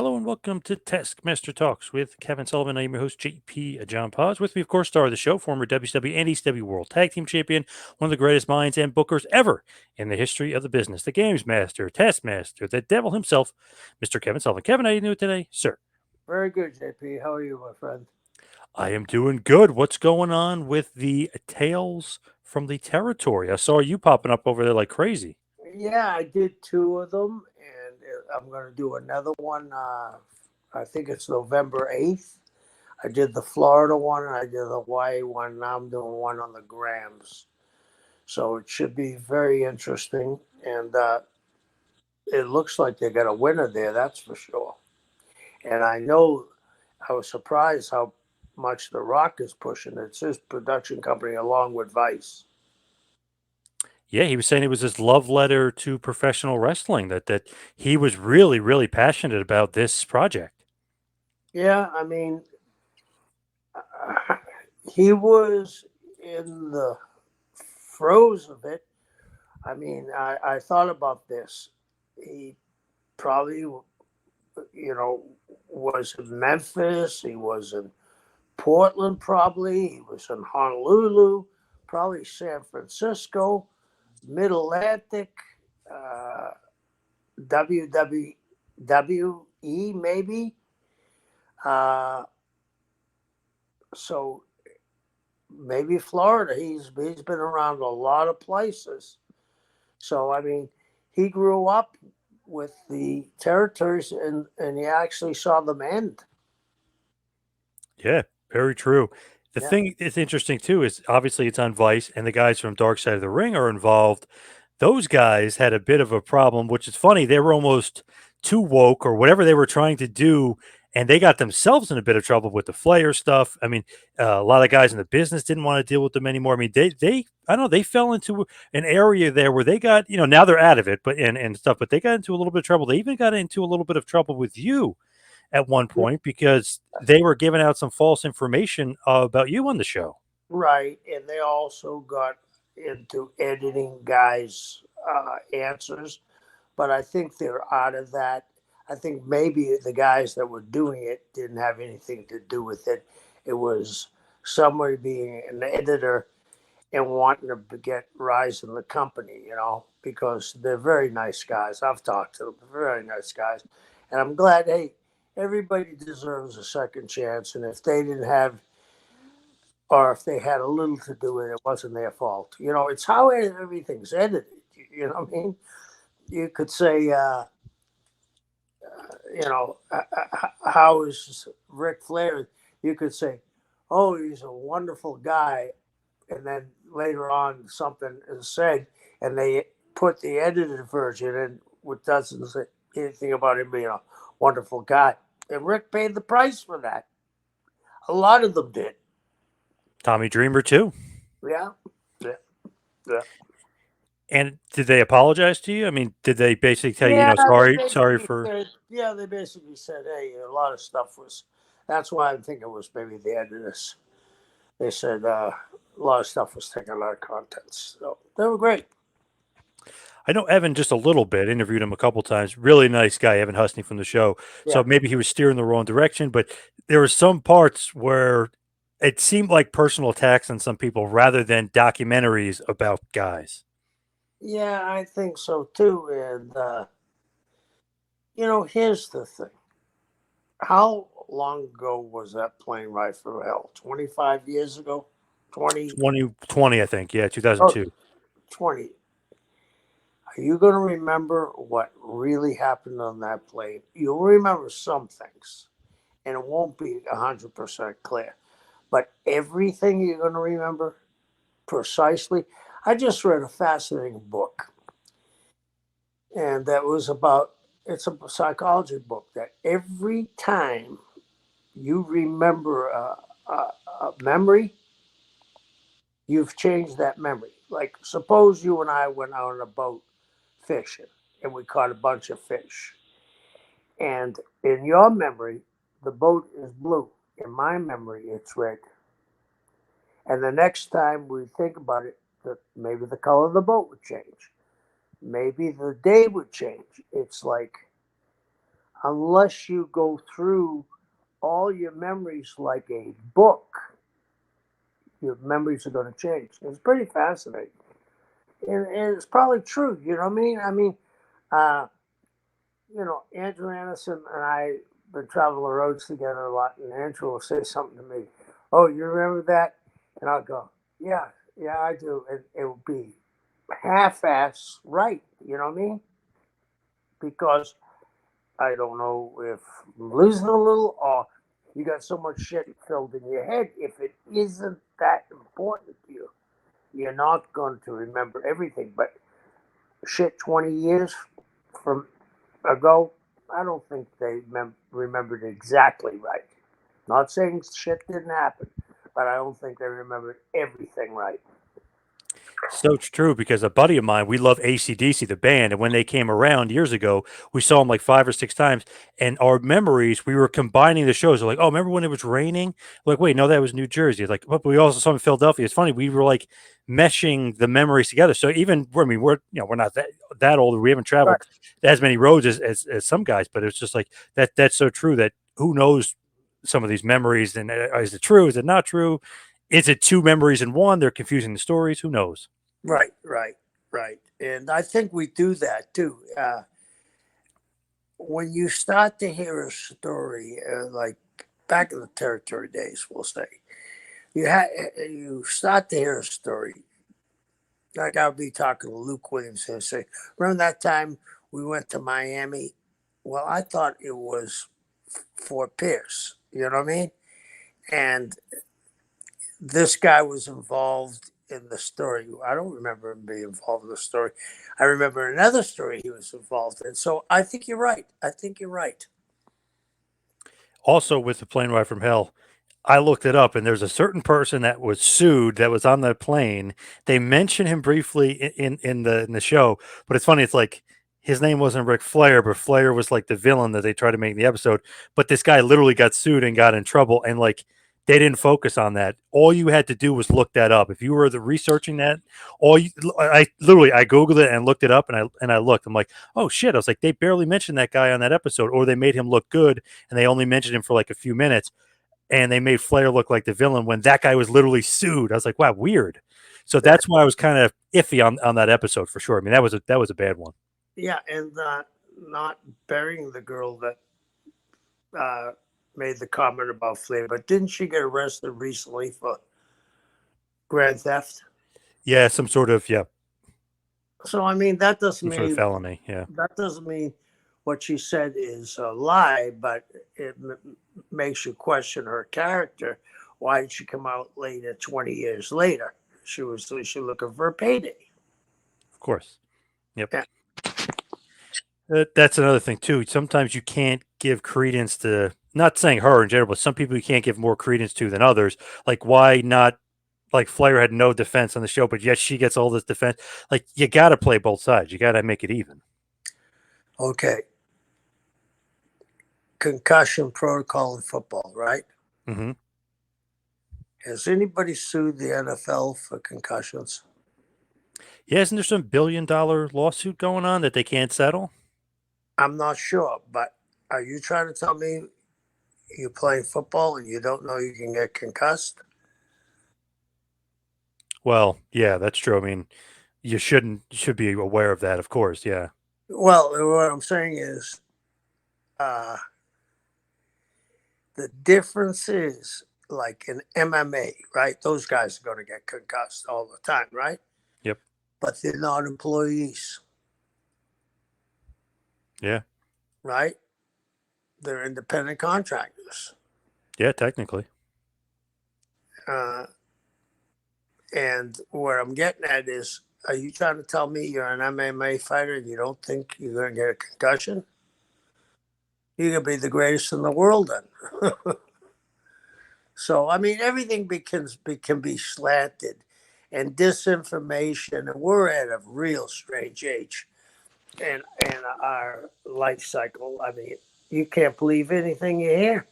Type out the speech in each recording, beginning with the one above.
Hello and welcome to Taskmaster Talks with Kevin Sullivan. I'm your host, JP John Poz. With me, of course, star of the show, former WCW and ECW World Tag Team Champion, one of the greatest minds and bookers ever in the history of the business, the Games Master, Taskmaster, the devil himself, Mr. Kevin Sullivan. Kevin, how you doing today, sir? Very good, JP. How are you, my friend? I am doing good. What's going on with the Tales from the Territory? I saw you popping up over there like crazy. Yeah, I did two of them, and I'm going to do another one. I think it's November 8th. I did the Florida one, and I did the Hawaii one. Now I'm doing one on the Grams. So it should be very interesting. And it looks like they got a winner there, that's for sure. And I know I was surprised how much The Rock is pushing. It's his production company along with Vice. Yeah, he was saying it was his love letter to professional wrestling that he was really, really passionate about this project. Yeah, I mean, he was in the throes of it. I mean, I thought about this. He probably, was in Memphis. He was in Portland, probably. He was in Honolulu, probably San Francisco, Mid Atlantic, uh, WWE, maybe. Uh, so maybe Florida. He's been around a lot of places. So I mean, he grew up with the territories, and he actually saw them end. Yeah, very true. The Yeah, thing is interesting too is obviously it's on Vice, and the guys from Dark Side of the Ring are involved. Those guys had a bit of a problem, which is funny. They were almost too woke or whatever they were trying to do, and they got themselves in a bit of trouble with the Flair stuff. I mean, a lot of guys in the business didn't want to deal with them anymore. I mean, they I don't know, they fell into an area there where they got, now they're out of it, but and stuff, but they got into a little bit of trouble. They even got into a little bit of trouble with you at one yeah, point because they were giving out some false information about you on the show. right. And they also got into editing guys' answers, but I think they're out of that. I think maybe the guys that were doing it didn't have anything to do with it. It was somebody being an editor and wanting to get rise in the company, because they're very nice guys. I've talked to them, very nice guys, and I'm glad. Hey, everybody deserves a second chance, and if they didn't have, or if they had a little to do with it, it wasn't their fault. It's how everything's edited. You know what I mean? You could say, how is Ric Flair? You could say, oh, he's a wonderful guy, and then later on something is said, and they put the edited version in, which doesn't say anything about him being a wonderful guy. And Rick paid the price for that. A lot of them did. Tommy Dreamer too. Yeah, yeah, yeah. And did they apologize to you? I mean, did they basically tell you, Yeah, they sorry basically for said. Yeah, they basically said, "Hey, a lot of stuff was." That's why I think it was maybe the editors. They said a lot of stuff was taken out of context. So they were great. I know Evan just a little bit, interviewed him a couple times. Really nice guy, Evan Husney from the show. Yeah. So maybe he was steering the wrong direction, but there were some parts where it seemed like personal attacks on some people rather than documentaries about guys. Yeah, I think so too. And here's the thing: how long ago was that plane ride from hell? 25 years ago? 20? 2020, I think. Yeah, Oh, 2002. 20. Are you going to remember what really happened on that plane? You'll remember some things, and it won't be 100% clear. But everything you're going to remember precisely. I just read a fascinating book, and that was about, it's a psychology book that every time you remember a memory, you've changed that memory. Like, suppose you and I went out on a boat fishing and we caught a bunch of fish. And in your memory, the boat is blue. In my memory, it's red. And the next time we think about it, maybe the color of the boat would change. Maybe the day would change. It's like unless you go through all your memories like a book, your memories are going to change. It's pretty fascinating. And it's probably true. You know what I mean? Uh, Andrew Anderson and I been traveling the roads together a lot, and Andrew will say something to me. Oh, you remember that? And I'll go, yeah, yeah, I do. And it will be half-ass right. You know what I mean? Because I don't know if I'm losing a little or you got so much shit filled in your head. If it isn't that important to you, you're not going to remember everything. But shit, 20 years from ago, I don't think they remembered exactly right. Not saying shit didn't happen, but I don't think they remembered everything right. So true, because a buddy of mine, we love AC/DC, the band, and when they came around years ago, we saw them like 5 or 6 times, and our memories, we were combining the shows. We're like, oh, remember when it was raining? We're like, wait, no, that was New Jersey. It's like, but we also saw them in Philadelphia. It's funny, we were like meshing the memories together. So even, I mean, we're not that old. We haven't Right, traveled as many roads as some guys, but it's just like that. That's so true. That who knows some of these memories, and is it true? Is it not true? Is it two memories in one? They're confusing the stories. Who knows? right, right. And I think we do that too. When you start to hear a story, like back in the territory days, we'll say, you start to hear a story. Like I'll be talking to Luke Williams and say, "Remember that time we went to Miami?" Well, I thought it was Fort Pierce. You know what I mean? And this guy was involved in the story. I don't remember him being involved in the story. I remember another story he was involved in. So I think you're right. I think you're right. Also, with the plane ride from hell, I looked it up, and there's a certain person that was sued that was on the plane. They mention him briefly in the show, but it's funny. It's like his name wasn't Ric Flair, but Flair was like the villain that they tried to make in the episode. But this guy literally got sued and got in trouble, and like they didn't focus on that. All you had to do was look that up. If you were researching that, I literally I googled it and looked it up, and I looked. I'm like, oh shit! I was like, they barely mentioned that guy on that episode, or they made him look good, and they only mentioned him for like a few minutes, and they made Flair look like the villain when that guy was literally sued. I was like, wow, weird. So Yeah, that's why I was kind of iffy on that episode for sure. I mean, that was a bad one. yeah, and not burying the girl that uh, made the comment about Flair, but didn't she get arrested recently for grand theft? Yeah, some sort of So I mean, that doesn't some sort of mean felony. Yeah, what she said is a lie, but it makes you question her character. Why did she come out later, 20 years later? She looking for a payday. of course. Yep. Yeah. That's another thing too. Sometimes you can't give credence to, not saying her in general, but some people you can't give more credence to than others. Like why not? Like Flair had no defense on the show, but yet she gets all this defense. Like you got to play both sides. You got to make it even. Okay. Concussion protocol in football, right? Hmm. Has anybody sued the NFL for concussions? Yeah, isn't there some $1 billion lawsuit going on that they can't settle? I'm not sure, but are you trying to tell me you're playing football and you don't know you can get concussed? Well, yeah, that's true. I mean, you should be aware of that, of course. Yeah. Well, what I'm saying is uh, the difference is like in MMA, right? Those guys are going to get concussed all the time, right? Yep. But they're not employees, Yeah. right? They're independent contractors. Yeah, technically. Uh, and what I'm getting at is, are you trying to tell me you're an MMA fighter and you don't think you're going to get a concussion? You're going to be the greatest in the world then. So, I mean, everything can be slanted and disinformation. And we're at a real strange age in our life cycle. I mean, you can't believe anything you hear.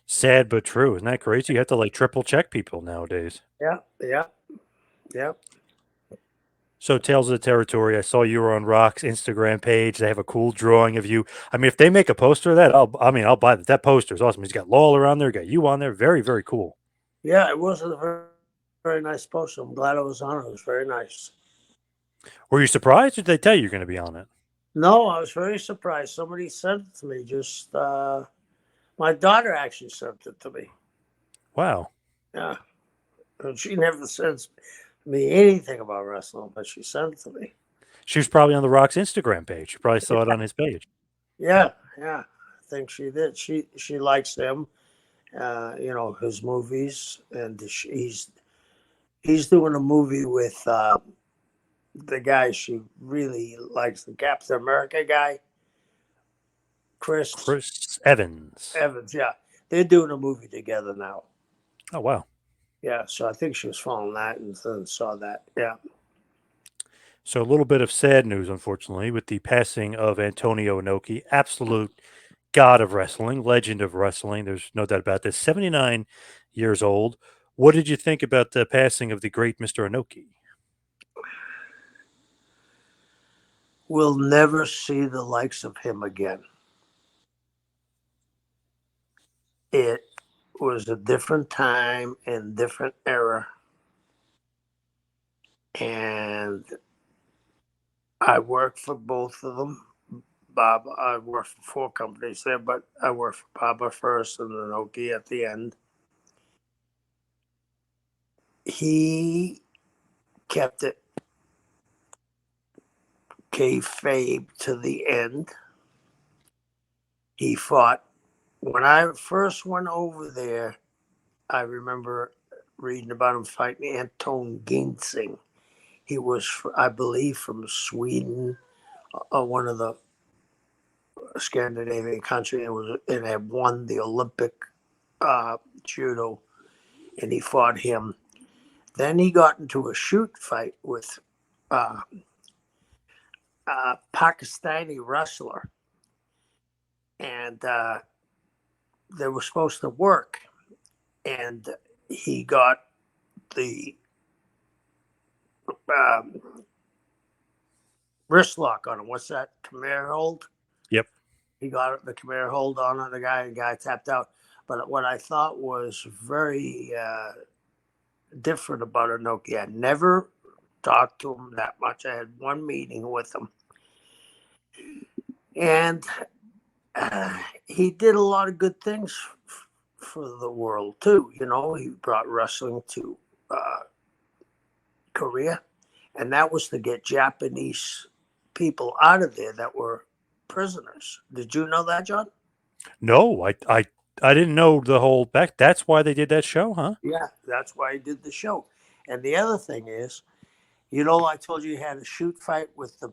Sad but true. Isn't that crazy? You have to like triple check people nowadays. Yeah, yeah, yeah. So, Tales of the Territory, I saw you were on Rock's Instagram page. They have a cool drawing of you. I mean, if they make a poster of that, I'll buy that. That poster is awesome. He's got Lawler on there, got you on there. Very, very cool. Yeah, it was a very, very nice poster. I'm glad I was on it. It was very nice. Were you surprised, or did they tell you you're going to be on it? No, I was very surprised. Somebody sent it to me. Just my daughter actually sent it to me. Wow. Yeah, and she never sends me anything about wrestling, but she sent it to me. She was probably on the Rock's Instagram page. You probably saw it on his page. Yeah, yeah, I think she did. She likes him. His movies, and he's doing a movie with the guy she really likes, the Captain America guy, Chris Chris Evans. Evans. Yeah, they're doing a movie together now. Oh, wow. Yeah, so I think she was following that and then saw that. Yeah. So, a little bit of sad news, unfortunately, with the passing of Antonio Inoki, absolute god of wrestling, legend of wrestling. There's no doubt about this. 79 years old. What did you think about the passing of the great Mr. Inoki? We'll never see the likes of him again. It was a different time and different era. And I worked for both of them. Bob, I worked for 4 companies there, but I worked for Baba first and then Oki at the end. He kept it kayfabe to the end. He fought. When I first went over there, I remember reading about him fighting Anton Ginsing. He was, I believe, from Sweden, one of the Scandinavian country, and had won the Olympic judo, and he fought him. Then he got into a shoot fight with a Pakistani wrestler, and they were supposed to work, and he got the wrist lock on him. What's that? Khmer hold? Yep. He got the Khmer hold on the guy tapped out. But what I thought was very different about Inoki, I never talked to him that much. I had one meeting with him. And he did a lot of good things for the world, too. He brought wrestling to Korea. And that was to get Japanese people out of there that were prisoners. Did you know that, John? No, I didn't know the whole back. That's why they did that show, huh? Yeah, that's why he did the show. And the other thing is, I told you he had a shoot fight with the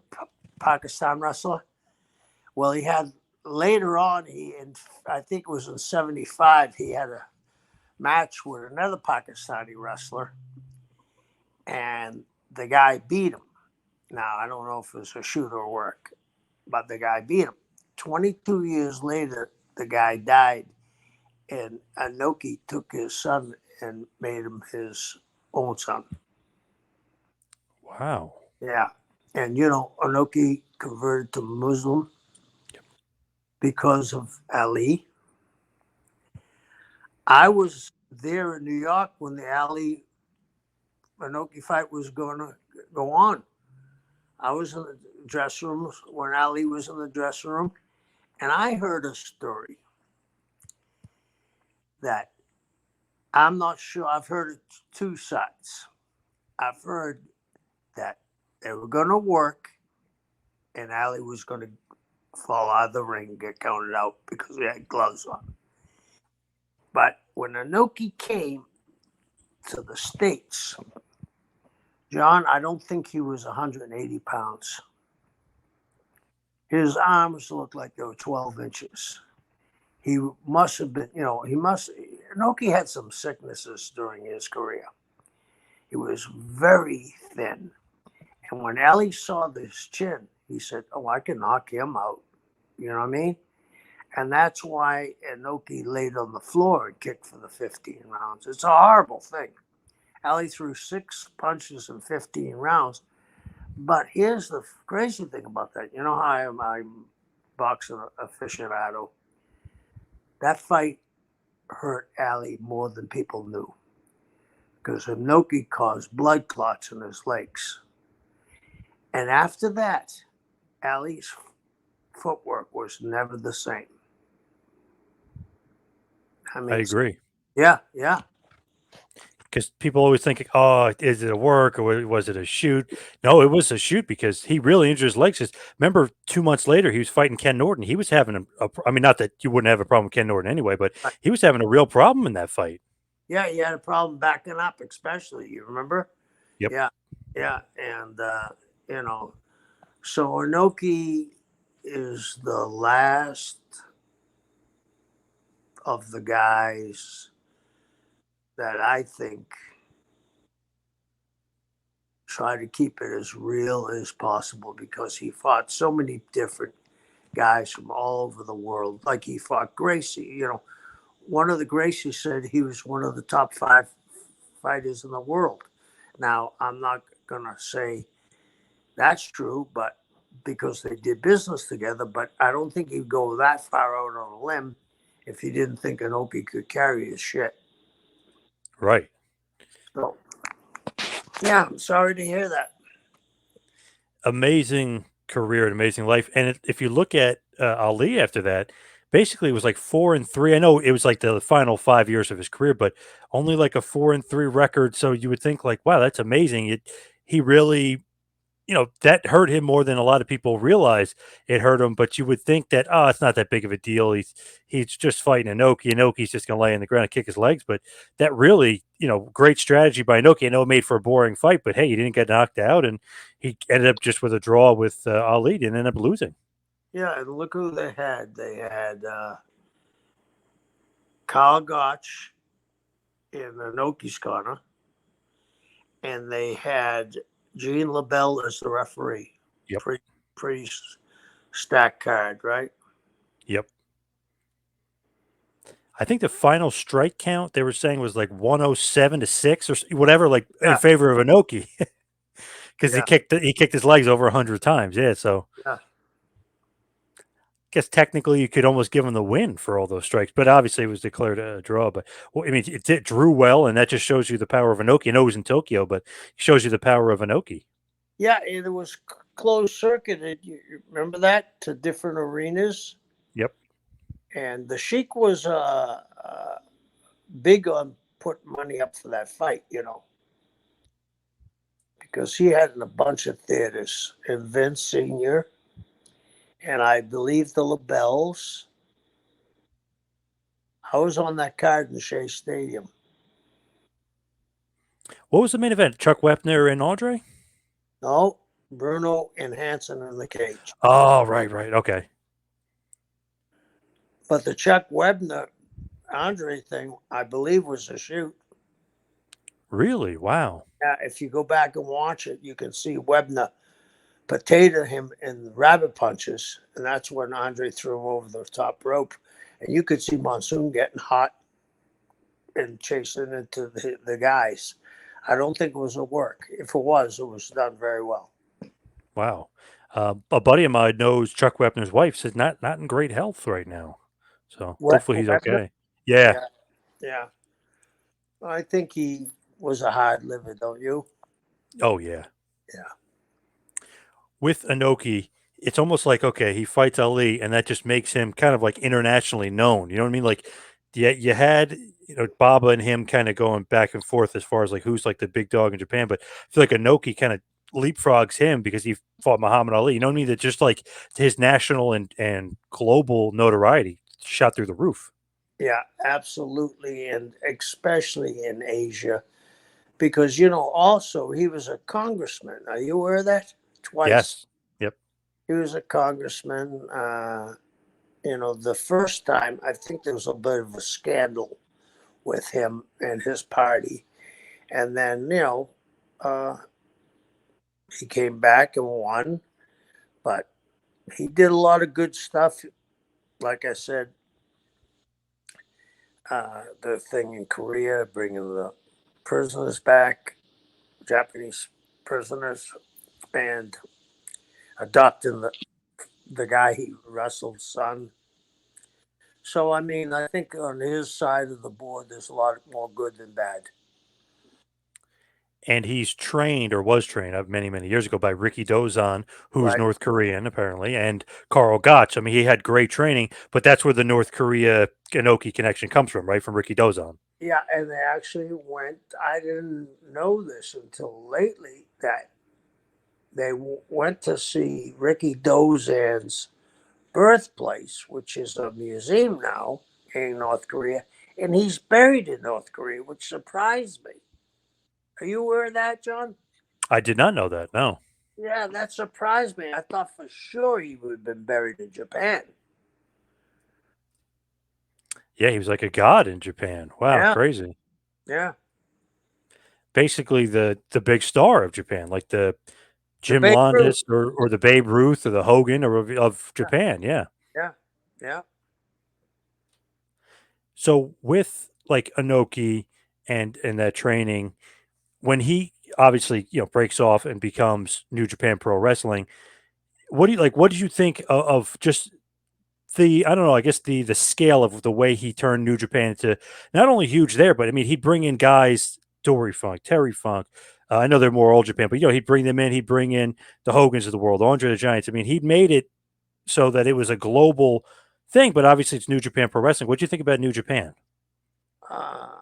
Pakistan wrestler. Well, he had later on. I think it was in '75. He had a match with another Pakistani wrestler, and the guy beat him. Now I don't know if it was a shoot or work, but the guy beat him. 22 years later, the guy died, and Inoki took his son and made him his own son. Wow. Yeah. And, Inoki converted to Muslim because of Ali. I was there in New York when the Ali Inoki fight was going to go on. I was in the dressing room when Ali was in the dressing room, and I heard a story that I'm not sure. I've heard it two sides. I've heard that they were going to work, and Ali was going to fall out of the ring and get counted out because he had gloves on. But when Inoki came to the States, John, I don't think he was 180 pounds. His arms looked like they were 12 inches. He must have been, Inoki had some sicknesses during his career. He was very thin. And when Ali saw this chin, he said, "Oh, I can knock him out." You know what I mean? And that's why Inoki laid on the floor and kicked for the 15 rounds. It's a horrible thing. Ali threw 6 punches in 15 rounds, But here's the crazy thing about that. You know how I'm boxing aficionado. That fight hurt Ali more than people knew because Inoki caused blood clots in his legs. And after that, Ali's footwork was never the same. I I mean, agree. yeah, yeah, Because people always think, oh, is it a work or was it a shoot? No, it was a shoot because he really injured his legs. 'Cause remember, 2 months later, he was fighting Ken Norton. He was having I mean, not that you wouldn't have a problem with Ken Norton anyway, but right. he was having a real problem in that fight. Yeah. He had a problem backing up, especially. You remember? Yep. Yeah, yeah, and you know, so Inoki is the last of the guys that I think try to keep it as real as possible because he fought so many different guys from all over the world. Like he fought Gracie. One of the Gracies said he was one of the top 5 fighters in the world. Now, I'm not going to say that's true, but because they did business together, but I don't think he'd go that far out on a limb if he didn't think Inoki could carry his shit. Right. So, yeah, I'm sorry to hear that. Amazing career and amazing life. And if you look at Ali after that, basically it was like 4-3. I know it was like the final 5 years of his career, but only like a 4-3 record. So you would think like, wow, that's amazing. He really, that hurt him more than a lot of people realize it hurt him. But you would think that, oh, it's not that big of a deal. He's just fighting Inoki. Inoki's just gonna lay on the ground and kick his legs. But that really, great strategy by Inoki. I know it made for a boring fight, but hey, he didn't get knocked out, and he ended up just with a draw with Ali. Didn't end up losing. Yeah, and look who they had. They had Kyle Gotch in Inoki's corner, and they had Gene LaBelle as the referee. Yep. Pretty, pretty stacked card, right? Yep. I think the final strike count they were saying was like 107-6 or whatever, like in Yeah, favor of Inoki because he yeah, kicked his legs over 100 times. Yeah, so yeah. guess technically you could almost give him the win for all those strikes, but obviously it was declared a draw. But well, I mean, it drew well, and that just shows you the power of Inoki. I know it was in Tokyo, but it shows you the power of Inoki. Yeah, and it was closed circuited. You remember that to different arenas, Yep. and the Sheik was big on putting money up for that fight. Because he had in a bunch of theaters in Vince Senior, and I believe the LaBelles. I was on that card in Shea Stadium. What was the main event? Chuck Wepner and Andre? No, Bruno and Hanson in the cage. Oh, right, right. Okay. But the Chuck Webner Andre thing, I believe, was a shoot. Really? Wow. If you go back and watch it, you can see Webner potato him in rabbit punches, and that's when Andre threw him over the top rope. And you could see Monsoon getting hot and chasing into the guys. I don't think it was a work. If it was done very well. Wow. A buddy of mine knows Chuck Wepner's wife. Says not in great health right now. So hopefully he's Webner? okay. Yeah. Yeah, yeah. I think he was a hard liver, don't you? Oh yeah. Yeah. With Inoki, it's almost like okay, he fights Ali, and that just makes him kind of like internationally known. You know what I mean? Like, yeah, you had Baba and him kind of going back and forth as far as like who's like the big dog in Japan, but I feel like Inoki kind of leapfrogs him because he fought Muhammad Ali. You know what I mean? That just like his national and global notoriety shot through the roof. Yeah, absolutely. And especially in Asia, because, also he was a congressman. Are you aware of that? Twice. Yes. Yep. He was a congressman. The first time, I think there was a bit of a scandal with him and his party. And then, uh, he came back and won, but he did a lot of good stuff. Like I said, the thing in Korea, bringing the prisoners back, Japanese prisoners. and adopting the guy he wrestled son. So I mean, I think on his side of the board, there's a lot more good than bad. And he's trained or was trained many, many years ago by Ricky Dozan, who's Right. North Korean apparently, and Carl Gotch. I mean, he had great training, but that's where the North Korea Inoki connection comes from, right? From Ricky Dozan. Yeah, and they actually went. I didn't know this until lately that they went to see Ricky Dozan's birthplace, which is a museum now in North Korea, and he's buried in North Korea, which surprised me. Are you aware of that, John? I did not know that. No. Yeah, that surprised me. I thought for sure he would have been buried in Japan. Yeah, he was like a god in Japan. Wow, Yeah, crazy. yeah. Basically, the big star of Japan, like the The Jim Babe Ruth. Londas or the Babe Ruth or the Hogan or of Yeah, Japan. Yeah. yeah, yeah. So with like Inoki and that training, when he obviously breaks off and becomes New Japan Pro Wrestling, what do you like? What did you think of just the I don't know, I guess the scale of the way he turned New Japan into not only huge there, but I mean he'd bring in guys Dory Funk, Terry Funk. I know they're more old Japan, but he'd bring them in. He'd bring in the Hogans of the world, Andre the Giants. I mean, he'd made it so that it was a global thing. But obviously, it's New Japan Pro Wrestling. What do you think about New Japan? Uh,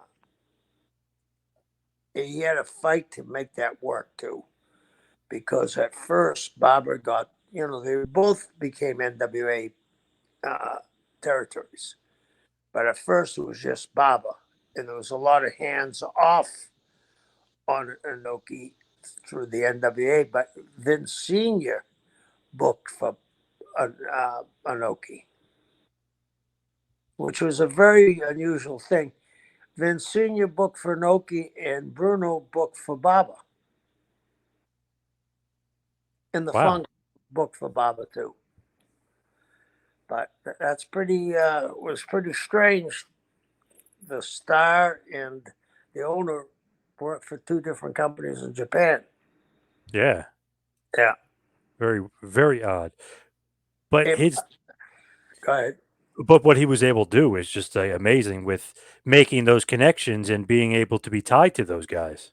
he had a fight to make that work too, because at first Bobber got, they both became NWA uh, territories, but at first it was just Baba, and there was a lot of hands off on Inoki through the NWA, but Vince Senior booked for Inoki, which was a very unusual thing. Vince Senior booked for Inoki, and Bruno booked for Baba, and the Wow. Funk booked for Baba too. But that's pretty was pretty strange. The star and the owner worked for two different companies in Japan. Yeah. Yeah. Very, very odd. But It, his go ahead. but what he was able to do is just amazing with making those connections and being able to be tied to those guys.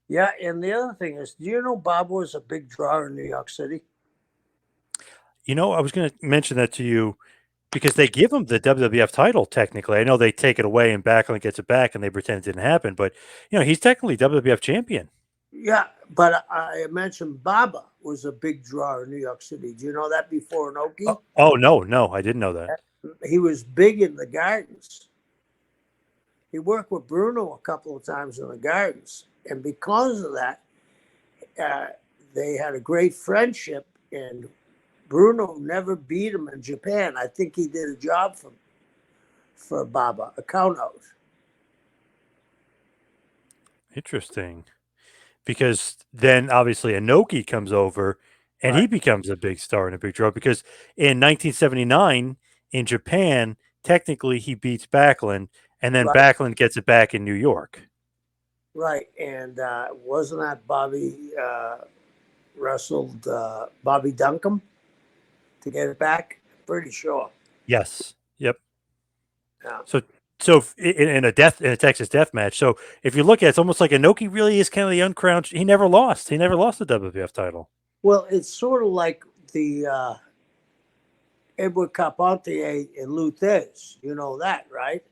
Yeah, and the other thing is, do you know Bob was a big draw in New York City? I was going to mention that to you because they give him the WWF title technically. I know they take it away and Backlund gets it back and they pretend it didn't happen, but he's technically WWF champion. Yeah, but I mentioned Baba was a big draw in New York City. Do you know that before Inoki? Oh no, no, I didn't know that. He was big in the gardens. He worked with Bruno a couple of times in the gardens. And because of that, uh, they had a great friendship. And Bruno never beat him in Japan. I think he did a job for Baba, a count out. Interesting. Because then obviously Inoki comes over and he Right, becomes a big star and a big draw because in 1979 in Japan, technically he beats Backlund and then right, Backlund gets it back in New York. right. And wasn't that Bobby wrestled Bobby Duncombe to get it back? Pretty sure. Yes. Yep. Yeah. So in a Texas death match. So if you look at it, it's almost like Inoki really is kind of the uncrowned. He never lost. He never lost the WWF title. Well, it's sort of like the Edward Carpentier and Luthez. You know that, right?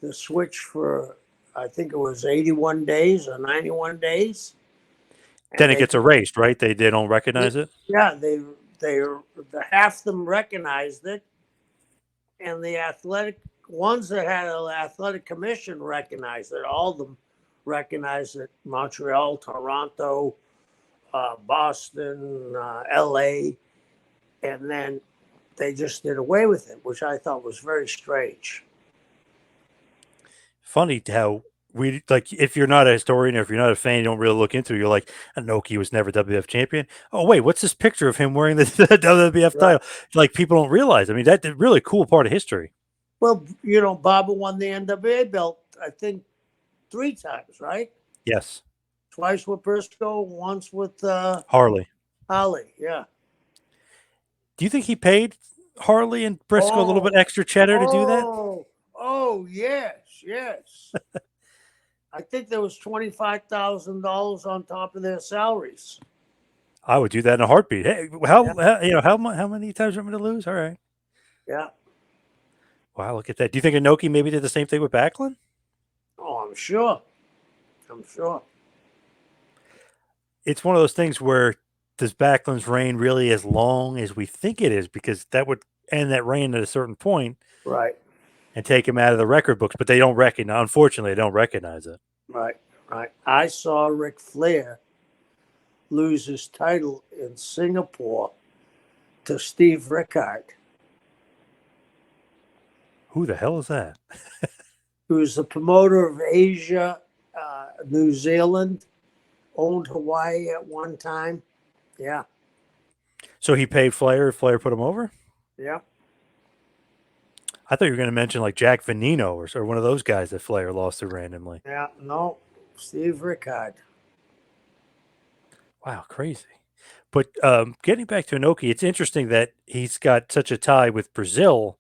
The switch for, I think it was 81 days or 91 days. Then And it gets erased, right? They don't recognize it. yeah, the half them recognized it, and the athletic ones that had an athletic commission recognized it. All of them recognized it. Montreal, Toronto, Boston, L.A., and then they just did away with it, which I thought was very strange. Funny how we like if you're not a historian or if you're not a fan, you don't really look into it. You're like, Inoki was never WWF champion. Oh wait, what's this picture of him wearing the WWF Right. title? Like people don't realize. I mean, that's a really cool part of history. Well, Baba won the NWA belt, I think, 3 times, right? Yes. Twice with Briscoe, once with Harley. Holly. Yeah. Do you think he paid Harley and Briscoe a little bit Oh, extra cheddar to do that? oh, yes, yes. I think there was $25,000 on top of their salaries. I would do that in a heartbeat. Hey, Yeah, how many times do you want me to lose? All right. yeah. Wow, look at that. Do you think Inoki maybe did the same thing with Backlund? Oh, I'm sure. I'm sure. It's one of those things where does Backlund's reign really as long as we think it is? Because that would end that reign at a certain point Right, and take him out of the record books, but they don't recognize. Unfortunately, they don't recognize it. right, right. I saw Ric Flair lose his title in Singapore to Steve Rickard, Who the hell is that? who was the promoter of Asia, New Zealand, owned Hawaii at one time. Yeah, So he paid Flair. Flair put him over. yeah, I thought you were going to mention like Jack Veneno or one of those guys that Flair lost to randomly. yeah. No, Steve Rickard. Wow, crazy. But getting back to Inoki, it's interesting that he's got such a tie with Brazil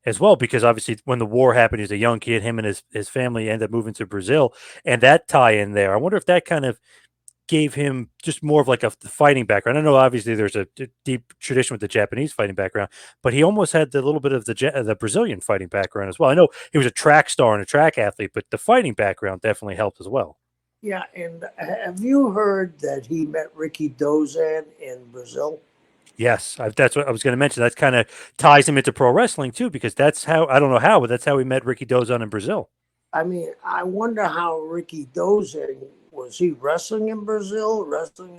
as well, because obviously when the war happened, he was a young kid. Him and his family ended up moving to Brazil, and that tie in there. I wonder if that kind of gave him just more of like a fighting background. I know obviously there's a deep tradition with the Japanese fighting background, but he almost had the little bit of the Brazilian fighting background as well. I know he was a track star and a track athlete, but the fighting background definitely helped as well. Yeah, and have you heard that he met Ricky Dozan in Brazil? Yes, that's what I was going to mention. That kind of ties him into pro wrestling too, because that's how I don't know how, but that's how we met Ricky Dozan in Brazil. I mean, I wonder how Ricky Dozan was he wrestling in Brazil, wrestling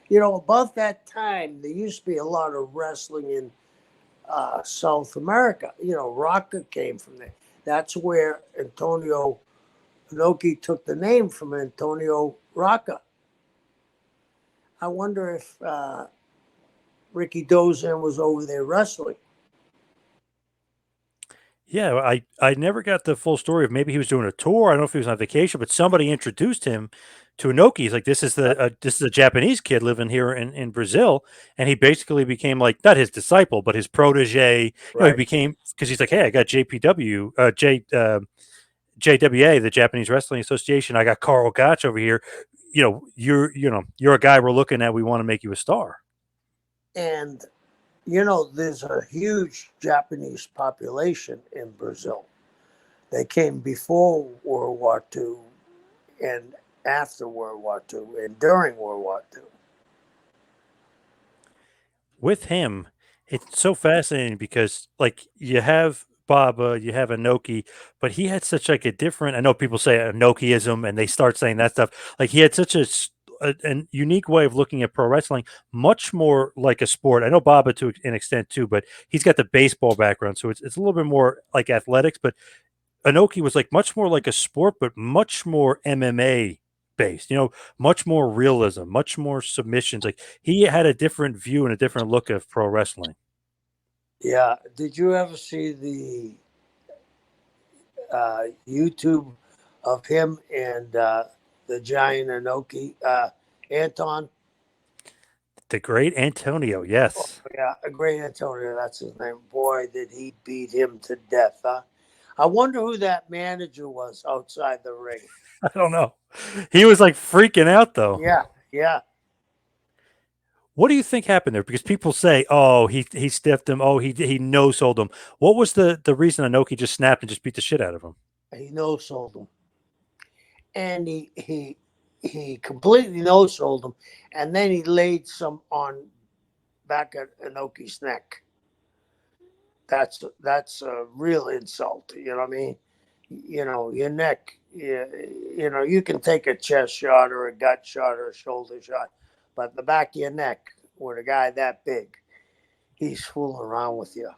in, about that time there used to be a lot of wrestling in South America. Rocca came from there. That's where Antonio Inoki took the name from Antonio Rocca. I wonder if Ricky Dozan was over there wrestling. Yeah, I never got the full story of maybe he was doing a tour. I don't know if he was on vacation, but somebody introduced him to Inoki. He's like, this is a Japanese kid living here in Brazil, and he basically became like not his disciple, but his protege. He Right. became because he's like, hey, I got JPW, JWA, the Japanese Wrestling Association. I got Carl Gotch over here. You're a guy we're looking at. We want to make you a star. And there's a huge Japanese population in Brazil. They came before World War II and after World War II and during World War II. With him, it's so fascinating because like you have Baba, you have Inoki, but he had such like a different. I know people say Inokiism, and they start saying that stuff. Like he had such a unique way of looking at pro wrestling, much more like a sport. I know Baba to an extent too, but he's got the baseball background, so it's a little bit more like athletics. But Inoki was like much more like a sport, but much more MMA based, much more realism, much more submissions. Like he had a different view and a different look of pro wrestling. Yeah. Did you ever see the YouTube of him and the giant Inoki, Anton? The great Antonio, Oh, yes. yeah, a great Antonio. That's his name. Boy, did he beat him to death, huh? I wonder who that manager was outside the ring. I don't know. He was like freaking out though. Yeah, yeah. What do you think happened there? Because people say, "Oh, he stiffed him. Oh, he no sold him." What was the reason Inoki just snapped and just beat the shit out of him? He no sold him, and he completely no sold him, and then he laid some on back at Inoki's neck. That's a real insult. You know what I mean? Your neck. You can take a chest shot or a gut shot or a shoulder shot, but the back of your neck with a guy that big, he's fooling around with you.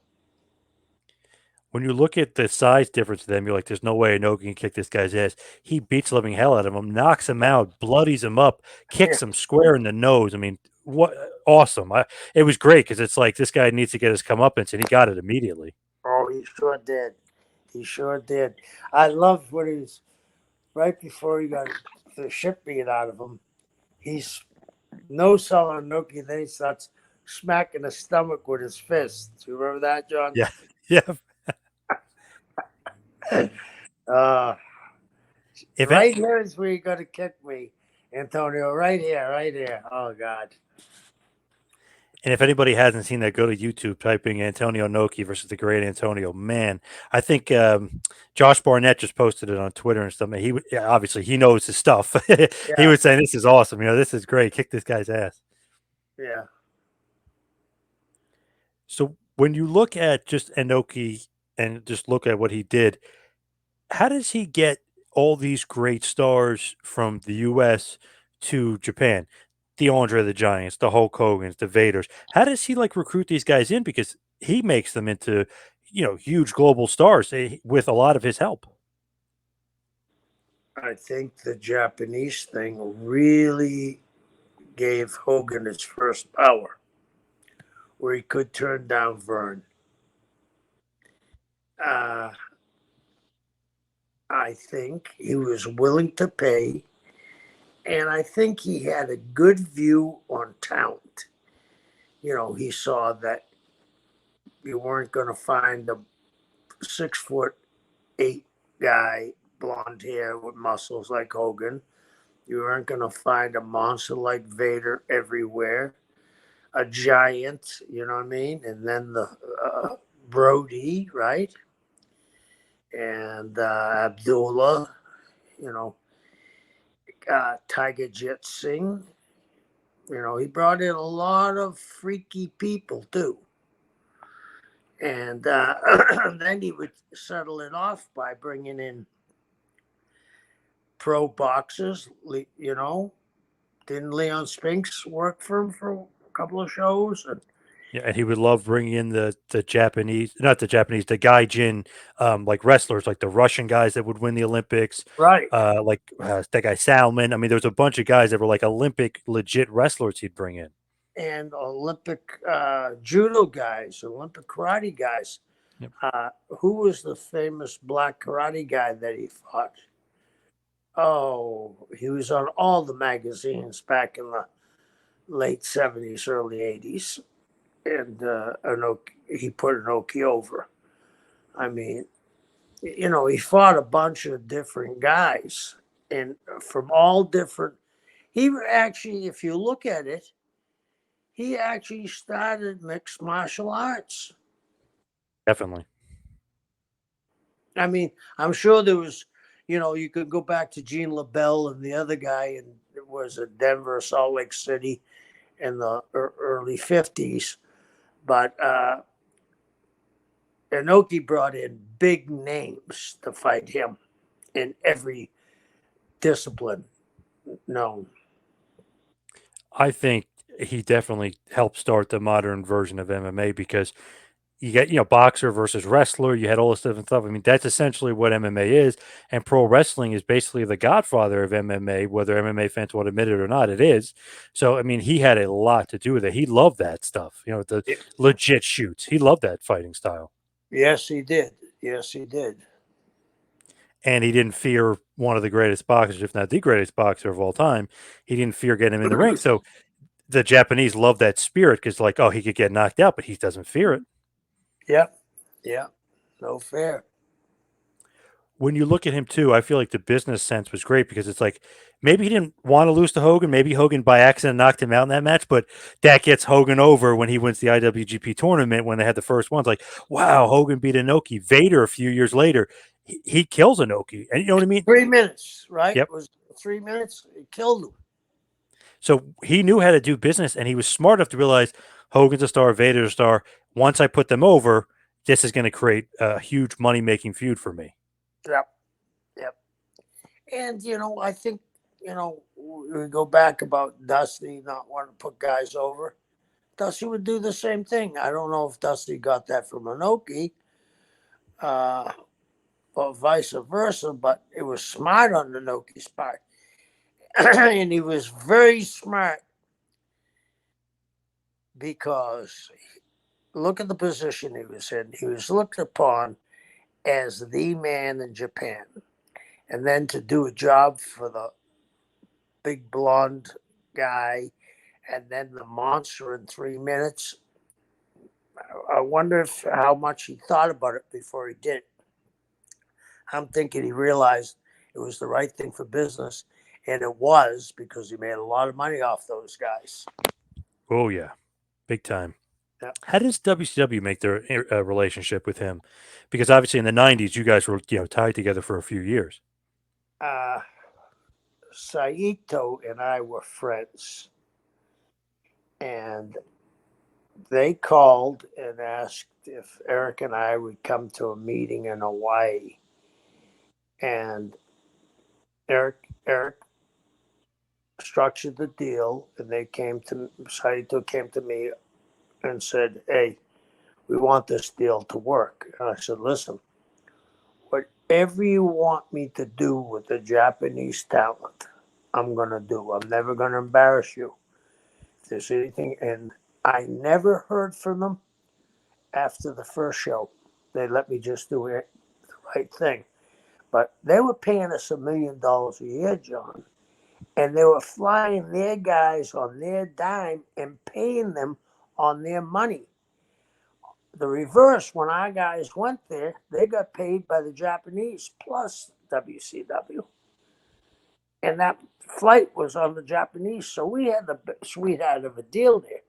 When you look at the size difference of them, you're like, "There's no way Inoki can kick this guy's ass." He beats the living hell out of him, knocks him out, bloodies him up, Yeah. kicks him square in the nose. I mean, what awesome! It was great because it's like this guy needs to get his comeuppance, and he got it immediately. Oh, he sure did. He sure did. I loved what he was right before he got the shit beat out of him. He's no selling Inoki. Then he starts smacking his stomach with his fists. You remember that, John? Yeah. Yeah. Uh, If right here is where you're going to kick me, Antonio. Right here, right here. Oh, God. And if anybody hasn't seen that, go to YouTube, typing Antonio Inoki versus the Great Antonio. Man, I think Josh Barnett just posted it on Twitter and stuff. Obviously he knows his stuff. He Yeah, was saying this is awesome. This is great. Kick this guy's ass. yeah. So when you look at just Inoki and just look at what he did, how does he get all these great stars from the U.S. to Japan? The Andre the Giants, the Hulk Hogan's, the Vaders. How does he recruit these guys in? Because he makes them into, huge global stars with a lot of his help. I think the Japanese thing really gave Hogan his first power, where he could turn down Vern. Uh, I think he was willing to pay, and I think he had a good view on talent. He saw that you weren't going to find a 6'8" guy, blonde hair with muscles like Hogan. You weren't going to find a monster like Vader everywhere, a giant, you know what I mean? And then the Brody, right? And Abdullah, you know, Tiger Jet Singh. He brought in a lot of freaky people too. And then he would settle it off by bringing in pro boxers. Didn't Leon Spinks work for him for a couple of shows? Yeah, and he would love bringing in the Japanese, not the Japanese, the Gaijin, wrestlers, like the Russian guys that would win the Olympics, Right. that guy Salman. I mean, there was a bunch of guys that were like Olympic legit wrestlers he'd bring in. And Olympic judo guys, Olympic karate guys. Yep. Who was the famous black karate guy that he fought? Oh, he was on all the magazines back in the late 70s, early 80s. And he put Inoki over. I mean, he fought a bunch of different guys and from all different. He actually, if you look at it, he actually started mixed martial arts. Definitely. I mean, I'm sure there was, you could go back to Gene LaBelle and the other guy, and it was at Denver, Salt Lake City in the early 50s. But Inoki brought in big names to fight him in every discipline known. I think he definitely helped start the modern version of MMA because you get, boxer versus wrestler. You had all this different stuff. I mean, that's essentially what MMA is. And pro wrestling is basically the godfather of MMA, whether MMA fans want to admit it or not, it is. So, I mean, he had a lot to do with it. He loved that stuff, the legit shoots. He loved that fighting style. Yes, he did. Yes, he did. And he didn't fear one of the greatest boxers, if not the greatest boxer of all time. He didn't fear getting him in the ring. So the Japanese love that spirit because, oh, he could get knocked out, but he doesn't fear it. Yep. Yeah. No fair. When you look at him too, I feel like the business sense was great because it's like maybe he didn't want to lose to Hogan. Maybe Hogan by accident knocked him out in that match, but that gets Hogan over when he wins the IWGP tournament when they had the first ones. Like, wow, Hogan beat Inoki. Vader a few years later, he kills Inoki. And you know what I mean? 3 minutes, right? Yep. It was 3 minutes. It killed him. So he knew how to do business and he was smart enough to realize Hogan's a star, Vader's a star. Once I put them over, this is going to create a huge money making feud for me. Yep. Yep. And, I think, we go back about Dusty not wanting to put guys over. Dusty would do the same thing. I don't know if Dusty got that from Inoki or vice versa, but it was smart on Inoki's part. And he was very smart because look at the position he was in. He was looked upon as the man in Japan. And then to do a job for the big blonde guy, and then the monster in 3 minutes. I wonder if how much he thought about it before he did it. I'm thinking he realized it was the right thing for business, and it was because he made a lot of money off those guys. Oh yeah, big time. Yeah. How does WCW make their relationship with him? Because obviously in the '90s, you guys were tied together for a few years. Uh, Saito and I were friends, and they called and asked if Eric and I would come to a meeting in Hawaii. And Eric structured the deal, and they came to Saito came to me and said, "Hey, we want this deal to work." And I said, "Listen, whatever you want me to do with the Japanese talent, I'm gonna do. I'm never gonna embarrass you. If there's anything," and I never heard from them after the first show. They let me just do it, the right thing. But they were paying us $1 million a year, John. And they were flying their guys on their dime and paying them on their money. The reverse, when our guys went there, they got paid by the Japanese plus WCW. And that flight was on the Japanese. So we had the sweetheart of a deal there.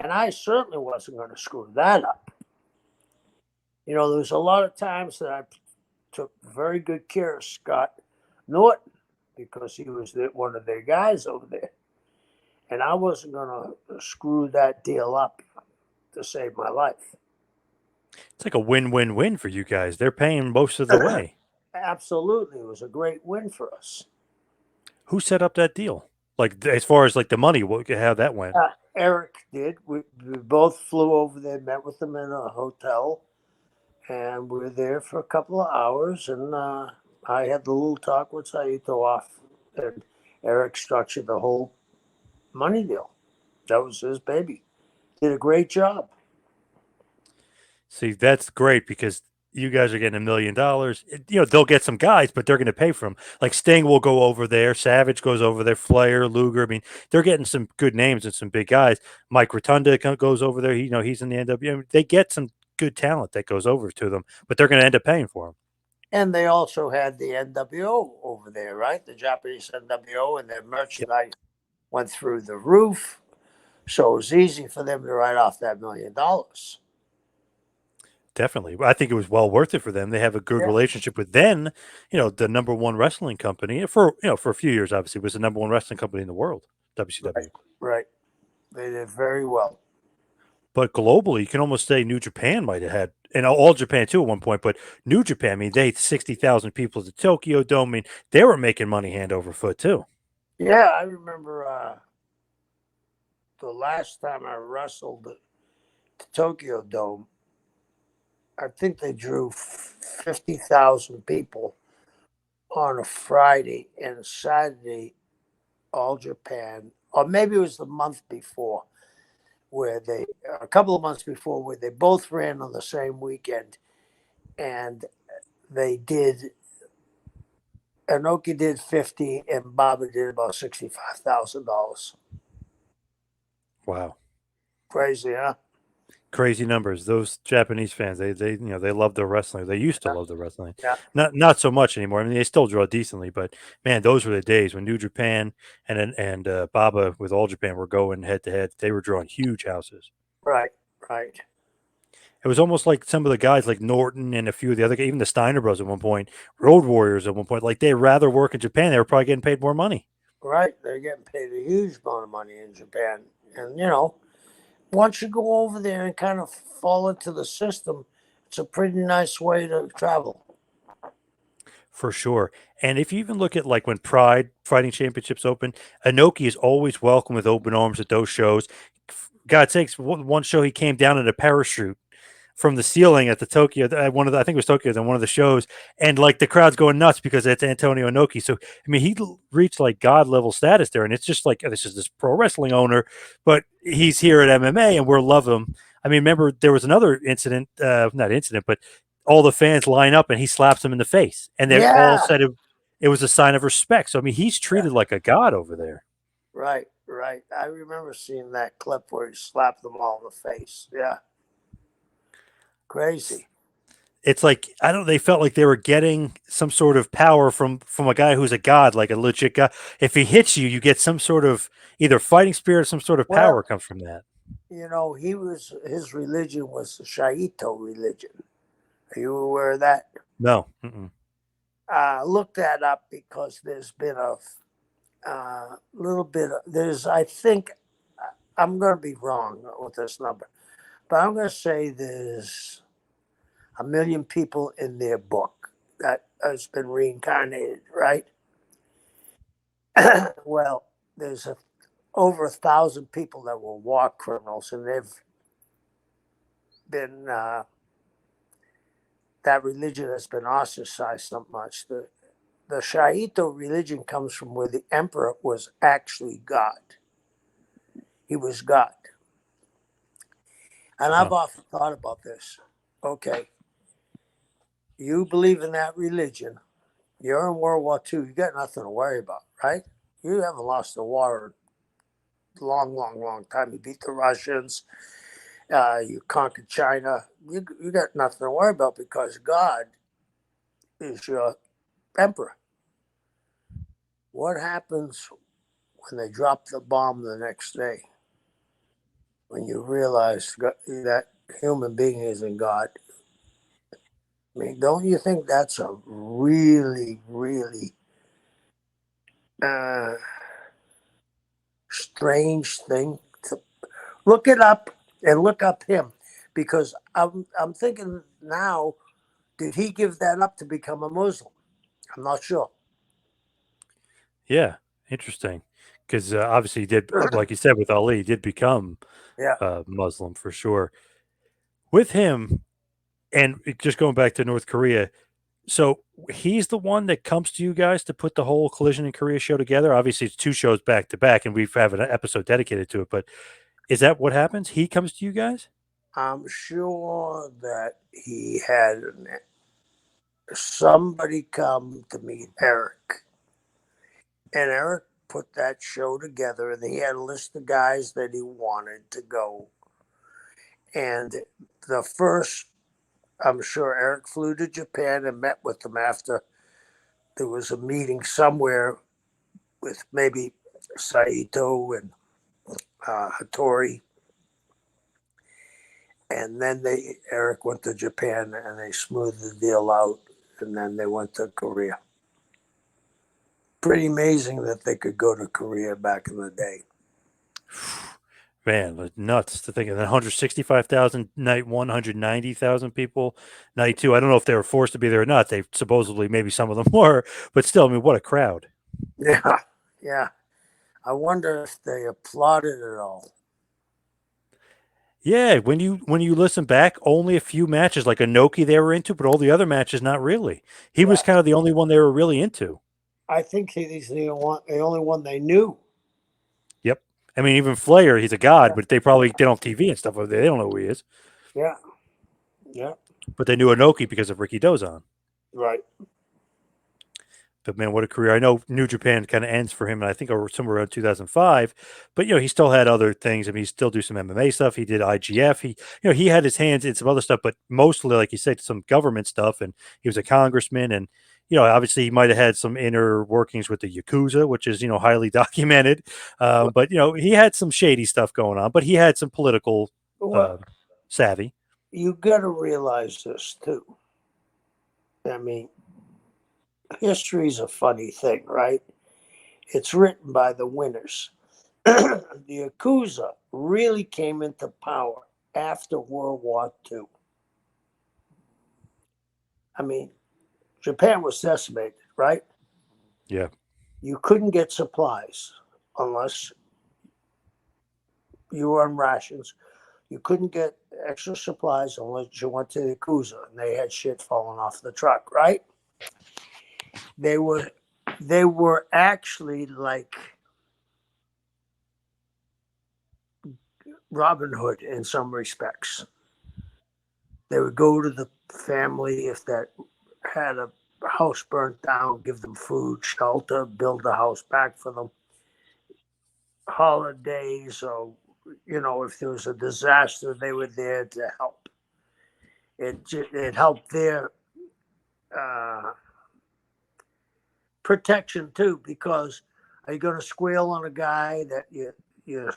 And I certainly wasn't going to screw that up. There was a lot of times that I took very good care of Scott Norton because he was one of their guys over there. And I wasn't going to screw that deal up to save my life. It's like a win-win-win for you guys. They're paying most of the way. Absolutely. It was a great win for us. Who set up that deal? Like as far as like the money, how that went? Eric did. We both flew over there, met with them in a hotel, and we were there for a couple of hours. And I had the little talk with Saito off, and Eric structured the whole money deal. That was his baby. Did a great job. See, that's great because you guys are getting $1 million. They'll get some guys, but they're going to pay for them. Like Sting will go over there. Savage goes over there. Flair, Luger. I mean, they're getting some good names and some big guys. Mike Rotunda goes over there. He's in the NWA. I mean, they get some good talent that goes over to them, but they're going to end up paying for them. And they also had the NWO over there, right? The Japanese NWO, and their merchandise went through the roof. So it was easy for them to write off that $1 million. Definitely. I think it was well worth it for them. They have a good Yeah. relationship with then, the number one wrestling company for a few years, obviously, was the number one wrestling company in the world, WCW. Right. They did very well. But globally, you can almost say New Japan might have had, and All Japan too at one point, but New Japan, I mean, they had 60,000 people at the Tokyo Dome. I mean, they were making money hand over foot too. Yeah, I remember the last time I wrestled at the Tokyo Dome, I think they drew 50,000 people on a Friday, and Saturday, All Japan, or maybe it was the month before, a couple of months before, where they both ran on the same weekend, and they did. Inoki did 50, and Baba did about $65,000. Wow. Crazy, huh? Crazy numbers. Those Japanese fans, they love the wrestling. They used to love the wrestling. Yeah. Not so much anymore. I mean, they still draw decently, but man, those were the days when New Japan and Baba with All Japan were going head to head. They were drawing huge houses. Right. It was almost like some of the guys like Norton and a few of the other, even the Steiner Bros at one point, Road Warriors at one point, like they'd rather work in Japan. They were probably getting paid more money. Right. They're getting paid a huge amount of money in Japan. And, once you go over there and kind of fall into the system, it's a pretty nice way to travel. For sure. And if you even look at like when Pride Fighting Championships open, Inoki is always welcome with open arms at those shows. God sakes, one show he came down in a parachute from the ceiling at the Tokyo, I think it was Tokyo, then one of the shows, and like the crowd's going nuts because it's Antonio Inoki. So I mean, he reached like god level status there, and it's just like this is this pro wrestling owner, but he's here at MMA, and we're love him. I mean, remember there was another incident, not incident, but all the fans line up and he slaps them in the face, and they all Yeah. said it was a sign of respect. So I mean, he's Yeah. treated like a god over there. Right, right. I remember seeing that clip where he slapped them all in the face. Yeah, crazy. It's like I don't. They felt like they were getting some sort of power from a guy who's a god, like a legit god. If he hits you, you get some sort of either fighting spirit, some sort of power Well, comes from that. his religion was the Shaito religion. Are you aware of that? No. Mm-mm. Look that up because there's been a little bit. There's, I think, I'm going to be wrong with this number, but I'm going to say there's 1 million people in their book that has been reincarnated, right? Well, there's over 1,000 people that were war criminals, and they've been that religion has been ostracized so much. The Shaito religion comes from where the emperor was actually God. He was God. And I've Huh. often thought about this. Okay, you believe in that religion, you're in World War II, you got nothing to worry about, right? You haven't lost a war in a long, long, long time. You beat the Russians, you conquered China. You got nothing to worry about because God is your emperor. What happens when they drop the bomb the next day? When you realize that human being isn't God? I mean, don't you think that's a really, really uh, strange thing? To look it up and look up him, because I'm thinking now, did he give that up to become a Muslim? I'm not sure. Yeah. Interesting. Because obviously, he did, like you said, with Ali, he did become Yeah. Muslim for sure. With him, and just going back to North Korea, so he's the one that comes to you guys to put the whole Collision in Korea show together. Obviously, it's two shows back to back, and we have an episode dedicated to it. But is that what happens? He comes to you guys? I'm sure that he had somebody come to meet Eric, and Eric put that show together, and he had a list of guys that he wanted to go. And the first, I'm sure Eric flew to Japan and met with them after there was a meeting somewhere with maybe Saito and Hattori. And then Eric went to Japan and they smoothed the deal out, and then they went to Korea. Pretty amazing that they could go to Korea back in the day. Man, but nuts to think of that. 165,000 night one, 190,000 people night two. I don't know if they were forced to be there or not. They supposedly, maybe some of them were, but still, I mean, what a crowd. Yeah, yeah. I wonder if they applauded it all. Yeah, when you listen back, only a few matches like Inoki they were into, but all the other matches not really. He was Yeah, kind of the only one they were really into. I think he's the only one they knew. Yep. I mean, even Flair, he's a god, Yeah, but they don't have TV and stuff over there. They don't know who he is. yeah, yeah. But they knew Inoki because of Ricky Dozon. Right. But man, what a career! I know New Japan kind of ends for him, and I think somewhere around 2005. But he still had other things. I mean, he still do some MMA stuff. He did IGF. He had his hands in some other stuff, but mostly, like you said, some government stuff. And he was a congressman, and obviously, he might have had some inner workings with the yakuza, which is highly documented. Well, But he had some shady stuff going on. But he had some political well, uh, savvy. you got to realize this too. I mean, history's a funny thing, right? It's written by the winners. The Yakuza really came into power after World War II. I mean, Japan was decimated, right? Yeah. You couldn't get supplies unless you were on rations. You couldn't get extra supplies unless you went to the Yakuza and they had shit falling off the truck, right? They were they were actually like Robin Hood in some respects. They would go to the family if that had house burnt down, give them food, shelter, build a house back for them. Holidays, or if there was a disaster, they were there to help. It helped their uh, protection too, because are you going to squeal on a guy that you're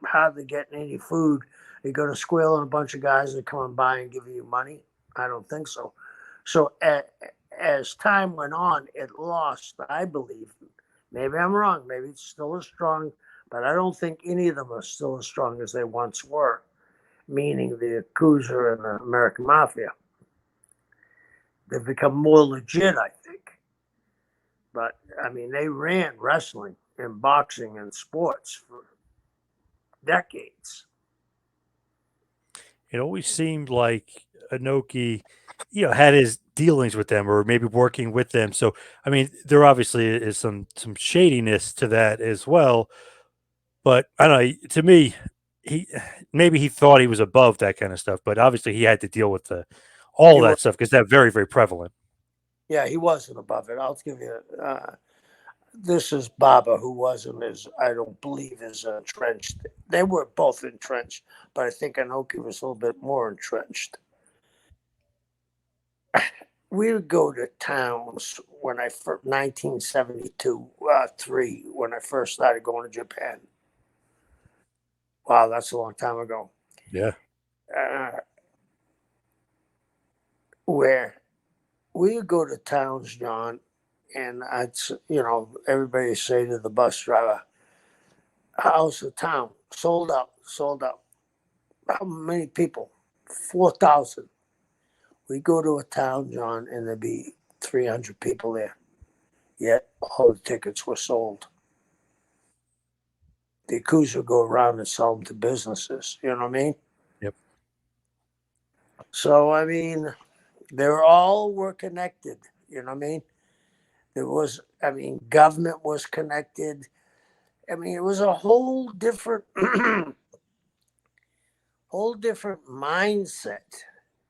hardly getting any food? Are you going to squeal on a bunch of guys that come by and give you money? I don't think so. So as time went on, it lost, I believe. Maybe I'm wrong. Maybe it's still as strong, but I don't think any of them are still as strong as they once were, meaning the Yakuza and the American Mafia. They've become more legit, I think. But I mean, they ran wrestling and boxing and sports for decades. It always seemed like Inoki, had his dealings with them or maybe working with them. So, I mean, there obviously is some shadiness to that as well. But I don't know. To me, he maybe he thought he was above that kind of stuff, but obviously he had to deal with all He was, that stuff because that's very very prevalent. yeah, he wasn't above it. I'll give you. This is Baba, who wasn't as, I don't believe, as entrenched. They were both entrenched, but I think Inoki was a little bit more entrenched. We would go to towns when 1972, 3, when I first started going to Japan. Wow, that's a long time ago. Yeah. Uh, where we would go to towns, John, and everybody say to the bus driver, "How's the town? Sold out, sold out." How many people? 4,000. We go to a town, John, and there'd be 300 people there. Yet all the tickets were sold. The Yakuza would go around and sell them to businesses. You know what I mean? Yep. So, I mean, they all were connected. You know what I mean? Government was connected. I mean, it was a whole different, mindset.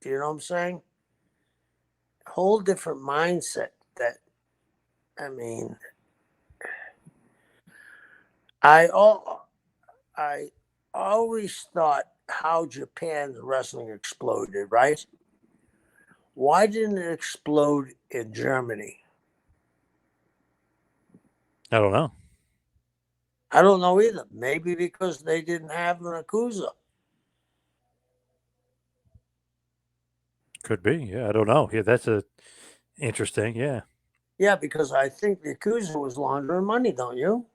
Do you know what I'm saying? Whole different mindset that, I mean, I I always thought how Japan's wrestling exploded, right? Why didn't it explode in Germany? I don't know. I don't know either. Maybe because they didn't have an Yakuza. Could be. Yeah, I don't know. Yeah, that's a interesting. Yeah. Yeah, because I think the Yakuza was laundering money, don't you?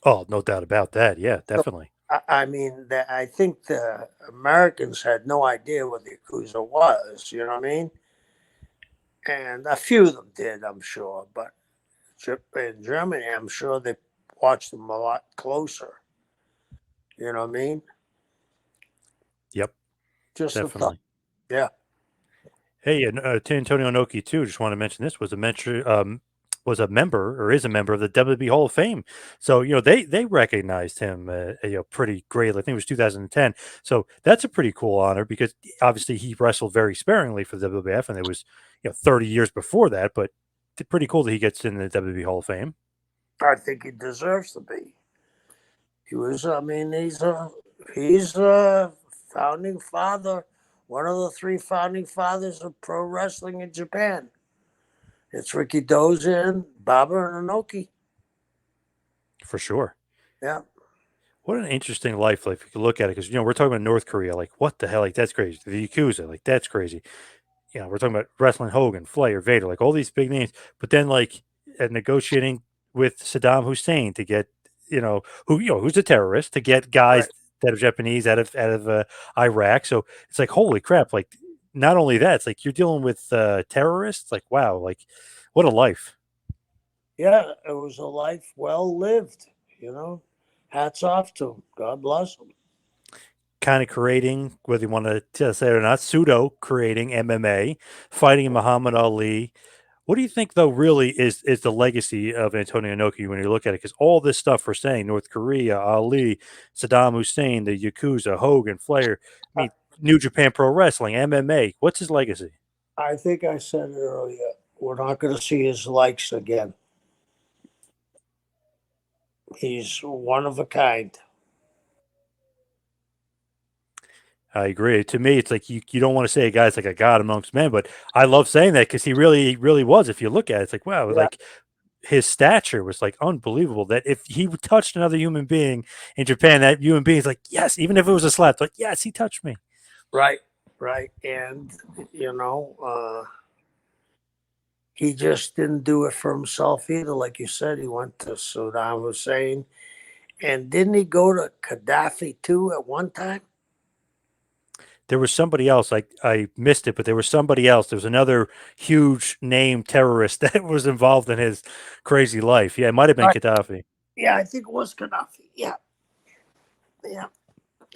Oh, no doubt about that. Yeah, So, definitely. I think the Americans had no idea what the Yakuza was. You know what I mean? And a few of them did, I'm sure. But in Germany, I'm sure they watched them a lot closer. You know what I mean? Yep, Just a thought. definitely. Yeah. Hey, and to Antonio Inoki too. Just want to mention this was a member or is a member of the WWE Hall of Fame. So they recognized him pretty greatly. I think it was 2010. So that's a pretty cool honor because obviously he wrestled very sparingly for the WWF, and it was 30 years before that. But it's pretty cool that he gets in the WWE Hall of Fame. I think he deserves to be. He was, he's a founding father, one of the 3 founding fathers of pro wrestling in Japan. It's Ricky Dozan, Baba, and Inoki. For sure. Yeah. What an interesting life, like, if you could look at it, because we're talking about North Korea, like what the hell, like that's crazy. The Yakuza, like that's crazy. We're talking about wrestling Hogan, Flair, Vader, like all these big names, but then like negotiating with Saddam Hussein to get, who's a terrorist, to get guys Right. that are Japanese out of Iraq. So it's like holy crap! Like not only that, it's like you're dealing with terrorists. Like wow, like what a life. Yeah. It was a life well lived, you know. Hats off to him. God bless him. Kind of creating, whether you want to say it or not, pseudo creating MMA, fighting Muhammad Ali. What do you think, though, really is the legacy of Antonio Inoki when you look at it? Because all this stuff we're saying, North Korea, Ali, Saddam Hussein, the Yakuza, Hogan, Flair, I I, mean, New Japan Pro Wrestling, MMA. What's his legacy? I think I said it earlier. We're not going to see his likes again. He's one of a kind. I agree. To me, it's like you don't want to say a guy's like a god amongst men, but I love saying that because he really was. If you look at it, it's like wow, Yeah, like his stature was like unbelievable. That if he touched another human being in Japan, that human being is like yes, even if it was a slap, like yes, he touched me. right, right. And, he just didn't do it for himself either. Like you said, he went to Saddam Hussein. And didn't he go to Gaddafi too at one time? There was somebody else. I missed it, but there was somebody else. There was another huge name terrorist that was involved in his crazy life. Yeah, it might have been Right. Gaddafi. Yeah, I think it was Gaddafi. Yeah, yeah.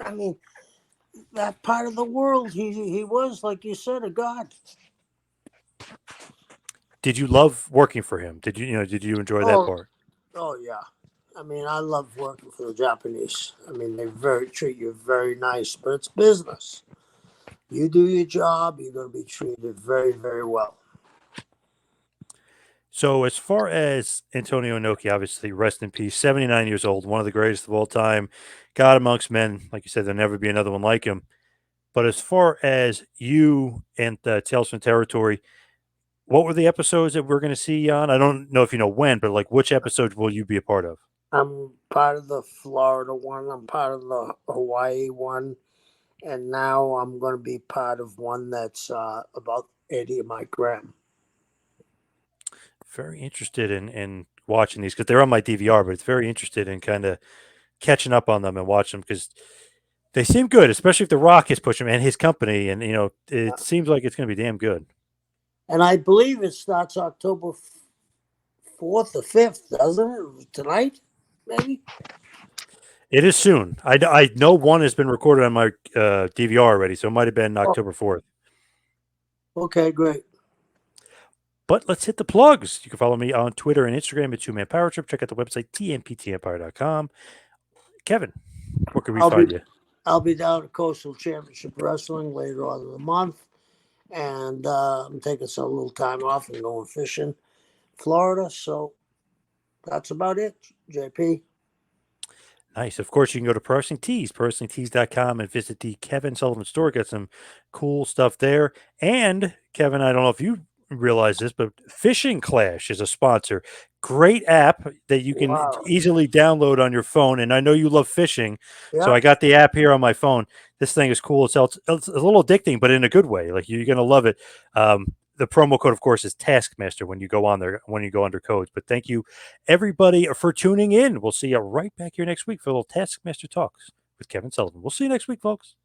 I mean, that part of the world, he was, like you said, a god. Did you love working for him? Did you enjoy that Oh, part? oh yeah. I mean, I love working for the Japanese. I mean, they very treat you very nice, but it's business. You do your job, you're going to be treated very, very well. So as far as Antonio Inoki, obviously, rest in peace, 79 years old, one of the greatest of all time, God amongst men. Like you said, there'll never be another one like him. But as far as you and Tales from Territory, what were the episodes that we're going to see you on? I don't know if you know when, but like which episodes will you be a part of? I'm part of the Florida one, I'm part of the Hawaii one, and now I'm going to be part of one that's about Eddie and Mike Graham. Very interested in watching these because they're on my DVR, but it's very interested in kind of catching up on them and watch them because they seem good, especially if The Rock is pushing and his company, and it seems like it's going to be damn good. And I believe it starts October 4th or 5th, doesn't it? Tonight, maybe? It is soon. I know one has been recorded on my DVR already, so it might have been Oh, October 4th. okay, great. But let's hit the plugs. You can follow me on Twitter and Instagram at Two Man Power Trip. Check out the website, tmptempire.com. Kevin, where can we I'll be find you? I'll be down at Coastal Championship Wrestling later on in the month, and I'm taking some little time off and going fishing, Florida. So that's about it, JP. Nice. Of course, you can go to Pro Wrestling Tees, prowrestlingtees.com, and visit the Kevin Sullivan store. Get some cool stuff there. And Kevin, I don't know if you realize this, but Fishing Clash is a sponsor. Great app that you can Wow. easily download on your phone. And I know you love fishing, so Yeah. I got the app here on my phone. This thing is cool. It's a little addicting, but in a good way. Like you're gonna love it. The promo code, of course, is Taskmaster when you go on there, when you go under codes. But thank you, everybody, for tuning in. We'll see you right back here next week for a little Taskmaster Talks with Kevin Sullivan. We'll see you next week, folks.